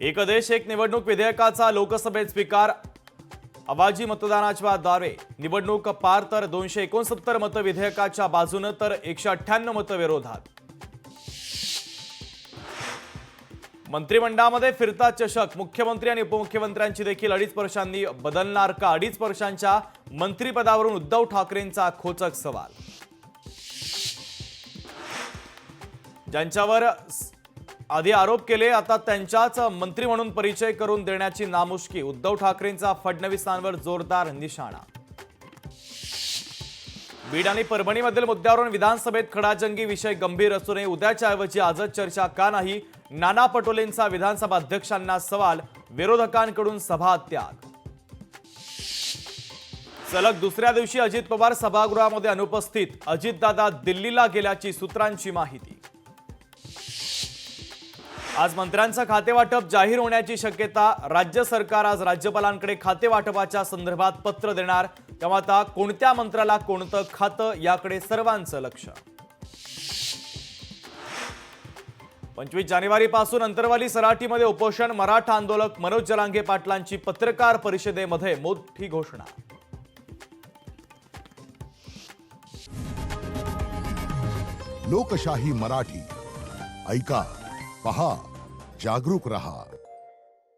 एक देश एक निवडणूक विधेयकाचा लोकसभेत स्वीकार. आवाजी मतदानाच्याद्वारे निवडणूक पार. तर 269 मतं विधेयकाच्या बाजूने तर 198 मतं विरोधात. मंत्रिमंडळामध्ये फिरता चषक. मुख्यमंत्री आणि उपमुख्यमंत्र्यांची देखील 2.5 वर्षांनी बदलणार का? 2.5 वर्षांच्या मंत्रिपदावरून उद्धव ठाकरेंचा खोचक सवाल. ज्यांच्यावर आधी आरोप केले आता त्यांच्याच मंत्री म्हणून परिचय करून देण्याची नामुष्की. उद्धव ठाकरेंचा फडणवीसांवर जोरदार निशाणा. बीड आणि परभणीमधील मुद्द्यावरून विधानसभेत खडाजंगी. विषय गंभीर असूनही उद्याच्या ऐवजी आजच चर्चा का नाही? नाना पटोलेंचा विधानसभा अध्यक्षांना सवाल. विरोधकांकडून सभात्याग. सलग दुसऱ्या दिवशी अजित पवार सभागृहामध्ये अनुपस्थित. अजितदादा दिल्लीला गेल्याची सूत्रांची माहिती. आज मंत्र्यांचं खातेवाटप जाहीर होण्याची शक्यता. राज्य सरकार आज राज्यपालांकडे खातेवाटपाच्या संदर्भात पत्र देणार. तेव्हा आता कोणत्या मंत्र्याला कोणतं खातं याकडे सर्वांचं लक्ष. 25 जानेवारीपासून अंतरवाली सराटीमध्ये उपोषण. मराठा आंदोलक मनोज जरांगे पाटलांची पत्रकार परिषदेमध्ये मोठी घोषणा. लोकशाही मराठी ऐका, पहा, जागरूक रहा.